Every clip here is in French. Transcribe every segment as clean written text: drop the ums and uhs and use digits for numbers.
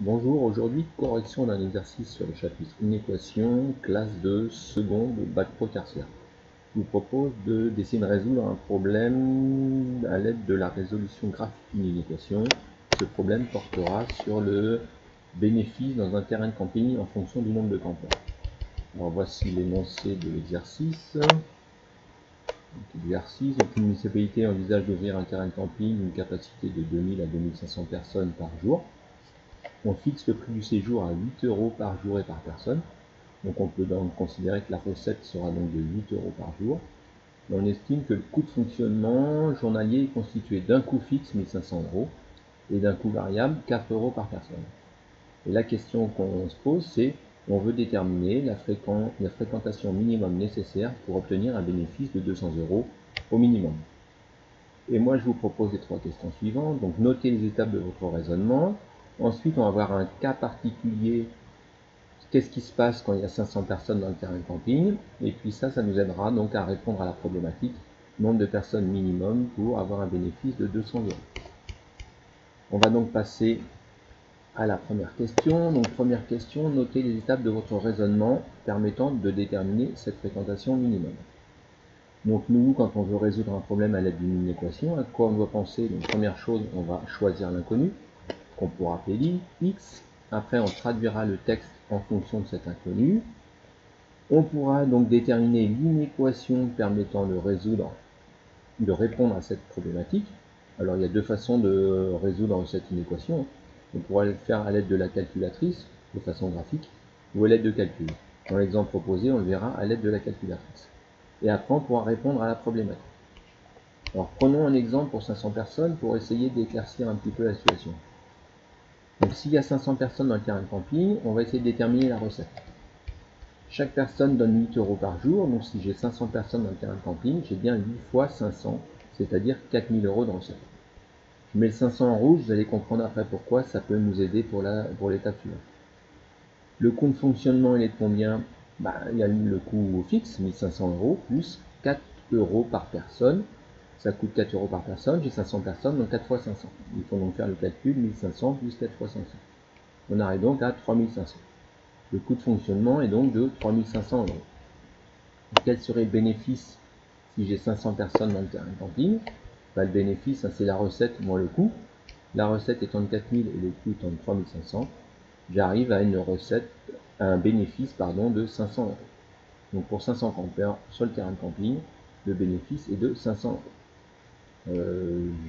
Bonjour, aujourd'hui correction d'un exercice sur le chapitre Une équation, classe de seconde, bac pro tertiaire. Je vous propose d'essayer de résoudre un problème à l'aide de la résolution graphique d'une équation. Ce problème portera sur le bénéfice dans un terrain de camping en fonction du nombre de campeurs. Alors voici l'énoncé de l'exercice. Donc une municipalité envisage d'ouvrir un terrain de camping d'une capacité de 2000 à 2500 personnes par jour. On fixe le prix du séjour à 8 € par jour et par personne. Donc on peut donc considérer que la recette sera donc de 8 € par jour. Et on estime que le coût de fonctionnement journalier est constitué d'un coût fixe, 1500 € et d'un coût variable, 4 € par personne. Et la question qu'on se pose, c'est on veut déterminer la fréquentation minimum nécessaire pour obtenir un bénéfice de 200 € au minimum. Et moi, je vous propose les trois questions suivantes. Donc, notez les étapes de votre raisonnement. Ensuite, on va voir un cas particulier. Qu'est-ce qui se passe quand il y a 500 personnes dans le terrain de camping? Et puis ça nous aidera donc à répondre à la problématique nombre de personnes minimum pour avoir un bénéfice de 200 €. On va donc passer à la première question. Donc, première question, notez les étapes de votre raisonnement permettant de déterminer cette fréquentation minimum. Donc nous, quand on veut résoudre un problème à l'aide d'une équation, à quoi on doit penser? Donc première chose, on va choisir l'inconnu, qu'on pourra appeler x. Après, on traduira le texte en fonction de cet inconnu. On pourra donc déterminer l'inéquation permettant de répondre à cette problématique. Alors il y a deux façons de résoudre cette inéquation. On pourra le faire à l'aide de la calculatrice, de façon graphique, ou à l'aide de calcul. Dans l'exemple proposé, on le verra à l'aide de la calculatrice. Et après, on pourra répondre à la problématique. Alors, prenons un exemple pour 500 personnes pour essayer d'éclaircir un petit peu la situation. Donc, s'il y a 500 personnes dans le terrain de camping, on va essayer de déterminer la recette. Chaque personne donne 8 € par jour, donc si j'ai 500 personnes dans le terrain de camping, j'ai bien 8 fois 500, c'est-à-dire 4000 € de recette. Je mets le 500 en rouge, vous allez comprendre après pourquoi ça peut nous aider pour l'étape suivante. Le coût de fonctionnement, il est de combien? Il y a le coût fixe, 1500 € plus 4 € par personne. Ça coûte 4 € par personne, j'ai 500 personnes, donc 4 fois 500. Il faut donc faire le calcul, 1500 plus 4 fois 500. On arrive donc à 3500. Le coût de fonctionnement est donc de 3500 €. Quel serait le bénéfice si j'ai 500 personnes dans le terrain de camping? Le bénéfice, c'est la recette moins le coût. La recette étant de 4000 et le coût étant de 3500. J'arrive à un bénéfice de 500 €. Donc pour 500 campeurs sur le terrain de camping, le bénéfice est de 500 €.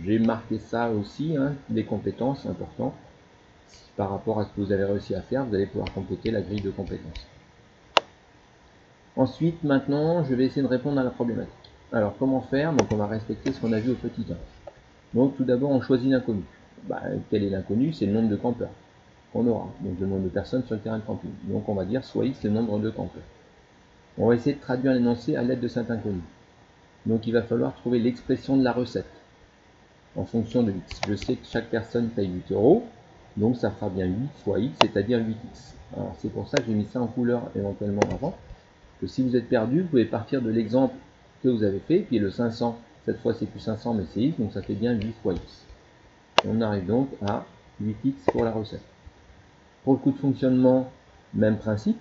J'ai marqué ça aussi, des compétences importantes. Par rapport à ce que vous avez réussi à faire, vous allez pouvoir compléter la grille de compétences. Ensuite, maintenant, je vais essayer de répondre à la problématique. Alors, comment faire? Donc, on va respecter ce qu'on a vu au petit 1. Donc, tout d'abord, on choisit l'inconnu. Quel est l'inconnu? C'est le nombre de campeurs qu'on aura, donc le nombre de personnes sur le terrain de camping. Donc on va dire soit x le nombre de campeurs. On va essayer de traduire l'énoncé à l'aide de cet inconnu. Donc il va falloir trouver l'expression de la recette en fonction de x. Je sais que chaque personne paye 8 €, donc ça fera bien 8 fois x, c'est-à-dire 8x. Alors c'est pour ça que j'ai mis ça en couleur éventuellement avant, que si vous êtes perdu, vous pouvez partir de l'exemple que vous avez fait, puis le 500, cette fois c'est plus 500 mais c'est x, donc ça fait bien 8 fois x. On arrive donc à 8x pour la recette. Pour le coût de fonctionnement, même principe.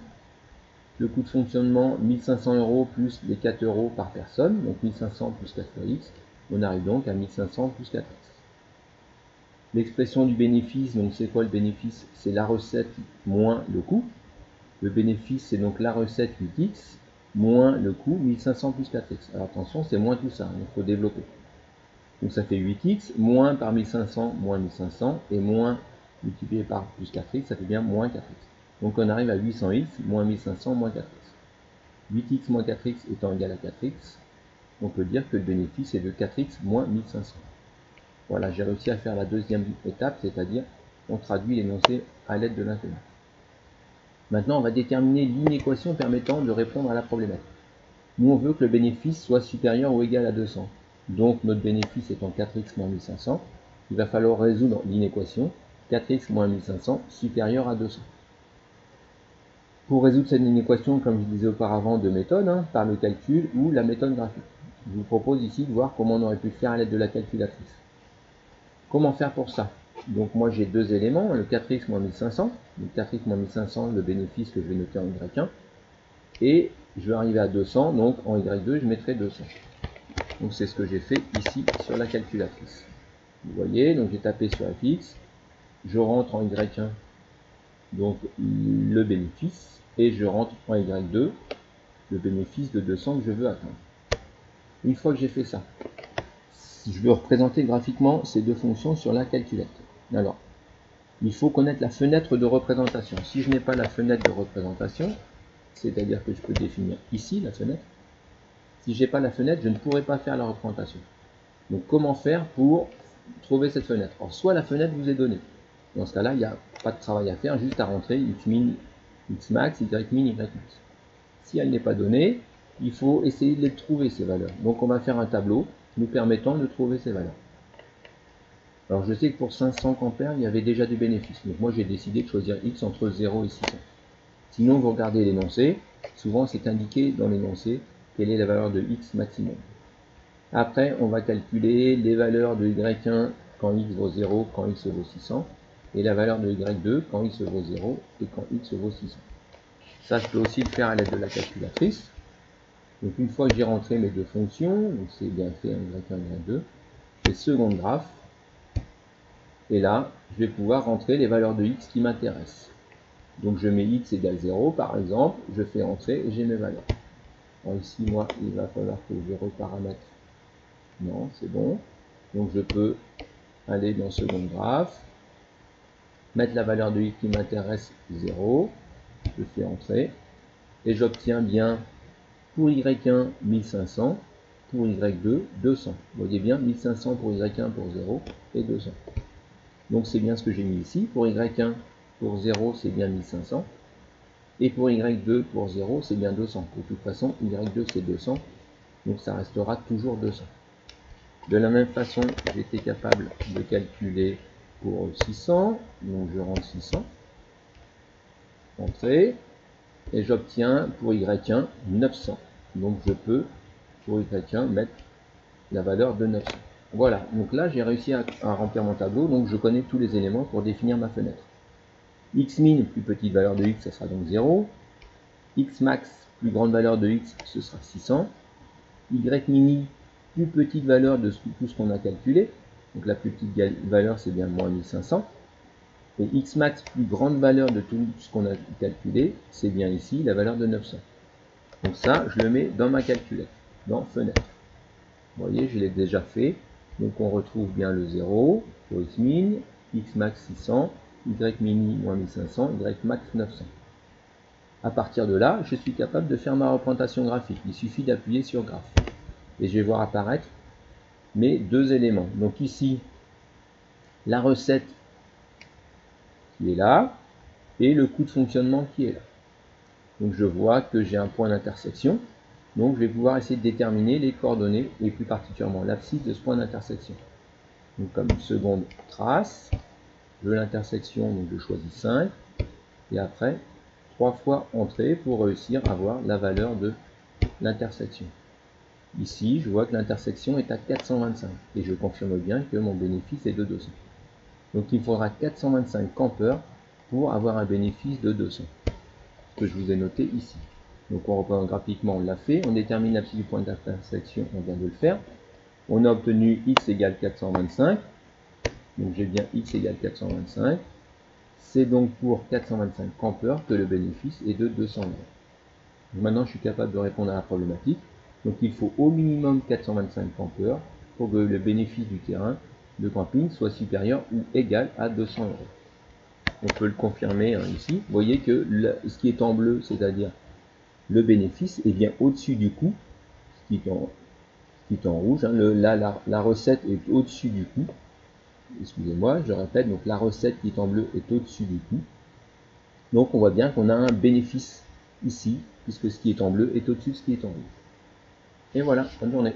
Le coût de fonctionnement, 1500 € plus les 4 € par personne, donc 1500 plus 4 fois x, on arrive donc à 1500 plus 4x. L'expression du bénéfice, donc c'est quoi le bénéfice? C'est la recette moins le coût. Le bénéfice, c'est donc la recette 8x moins le coût 1500 plus 4x. Alors attention, c'est moins tout ça, il faut développer. Donc ça fait 8x, moins par 1500, moins 1500, et moins multiplié par plus 4x, ça fait bien moins 4x. Donc on arrive à 800x, moins 1500, moins 4x. 8x moins 4x étant égal à 4x, on peut dire que le bénéfice est de 4x moins 1500. Voilà, j'ai réussi à faire la deuxième étape, c'est-à-dire on traduit l'énoncé à l'aide de l'inconnu. Maintenant, on va déterminer l'inéquation permettant de répondre à la problématique. Nous, on veut que le bénéfice soit supérieur ou égal à 200. Donc, notre bénéfice étant 4x moins 1500, il va falloir résoudre l'inéquation 4x moins 1500 supérieur à 200. Pour résoudre cette inéquation, comme je disais auparavant, deux méthodes, par le calcul ou la méthode graphique. Je vous propose ici de voir comment on aurait pu le faire à l'aide de la calculatrice. Comment faire pour ça? Donc moi j'ai deux éléments, le 4x moins 1500, le 4x moins 1500, le bénéfice que je vais noter en y1, et je vais arriver à 200, donc en y2 je mettrai 200. Donc c'est ce que j'ai fait ici sur la calculatrice. Vous voyez, donc j'ai tapé sur fx, je rentre en y1 donc le bénéfice, et je rentre en y2 le bénéfice de 200 que je veux atteindre. Une fois que j'ai fait ça, je veux représenter graphiquement ces deux fonctions sur la calculette. Alors, il faut connaître la fenêtre de représentation. Si je n'ai pas la fenêtre de représentation, c'est-à-dire que je peux définir ici la fenêtre, si je n'ai pas la fenêtre, je ne pourrai pas faire la représentation. Donc comment faire pour trouver cette fenêtre? Alors, soit la fenêtre vous est donnée. Dans ce cas-là, il n'y a pas de travail à faire, juste à rentrer x min, x max, y min, y max. Si elle n'est pas donnée, il faut essayer de les trouver, ces valeurs. Donc on va faire un tableau nous permettant de trouver ces valeurs. Alors je sais que pour 500 ampères, il y avait déjà du bénéfice. Donc moi j'ai décidé de choisir x entre 0 et 600. Sinon vous regardez l'énoncé, souvent c'est indiqué dans l'énoncé quelle est la valeur de x maximum. Après on va calculer les valeurs de y1 quand x vaut 0, quand x vaut 600, et la valeur de y2 quand x vaut 0 et quand x vaut 600. Ça je peux aussi le faire à l'aide de la calculatrice. Donc une fois que j'ai rentré mes deux fonctions, donc c'est bien fait y1, y2, je fais seconde graphe, et là je vais pouvoir rentrer les valeurs de x qui m'intéressent. Donc je mets x égale 0 par exemple, je fais entrer et j'ai mes valeurs. Alors ici moi il va falloir que je reparamètre. Non, c'est bon. Donc je peux aller dans seconde graphe, mettre la valeur de x qui m'intéresse 0, je fais entrer, et j'obtiens bien pour y1 1500, pour y2 200. Vous voyez bien 1500 pour y1 pour 0 et 200. Donc c'est bien ce que j'ai mis ici. Pour y1 pour 0 c'est bien 1500. Et pour y2 pour 0 c'est bien 200. De toute façon y2 c'est 200. Donc ça restera toujours 200. De la même façon j'étais capable de calculer pour 600. Donc je rentre 600. Entrée. Et j'obtiens pour y1 900. Donc je peux pour y1 mettre la valeur de 900. Voilà, donc là j'ai réussi à remplir mon tableau, donc je connais tous les éléments pour définir ma fenêtre. X min, plus petite valeur de x, ça sera donc 0. X max, plus grande valeur de x, ce sera 600. Y mini, plus petite valeur de tout ce qu'on a calculé. Donc la plus petite valeur c'est bien moins 1500. Et x max, plus grande valeur de tout ce qu'on a calculé, c'est bien ici la valeur de 900. Donc ça, je le mets dans ma calculette, dans fenêtre. Vous voyez, je l'ai déjà fait. Donc on retrouve bien le 0 pour x min, x max 600, y mini moins 1500, y max 900. À partir de là, je suis capable de faire ma représentation graphique. Il suffit d'appuyer sur graphe. Et je vais voir apparaître mes deux éléments. Donc ici, la recette qui est là, et le coût de fonctionnement qui est là. Donc je vois que j'ai un point d'intersection. Donc je vais pouvoir essayer de déterminer les coordonnées, et plus particulièrement l'abscisse de ce point d'intersection. Donc comme seconde trace, je veux l'intersection, donc je choisis 5, et après 3 fois entrée pour réussir à avoir la valeur de l'intersection. Ici, je vois que l'intersection est à 425, et je confirme bien que mon bénéfice est de 200. Donc il me faudra 425 ampères pour avoir un bénéfice de 200, ce que je vous ai noté ici. Donc on reprend graphiquement, on l'a fait, on détermine l'abscisse du point d'intersection, on vient de le faire. On a obtenu x égale 425, donc j'ai bien x égale 425. C'est donc pour 425 ampères que le bénéfice est de 200 euros. Maintenant je suis capable de répondre à la problématique. Donc il faut au minimum 425 ampères pour que le bénéfice du terrain de camping soit supérieur ou égal à 200 euros. On peut le confirmer ici. Vous voyez que ce qui est en bleu, c'est-à-dire le bénéfice, est bien au-dessus du coût, ce qui est en rouge. La recette est au-dessus du coût. Excusez-moi, je répète, donc la recette qui est en bleu est au-dessus du coût. Donc on voit bien qu'on a un bénéfice ici, puisque ce qui est en bleu est au-dessus de ce qui est en rouge. Et voilà, bonne journée.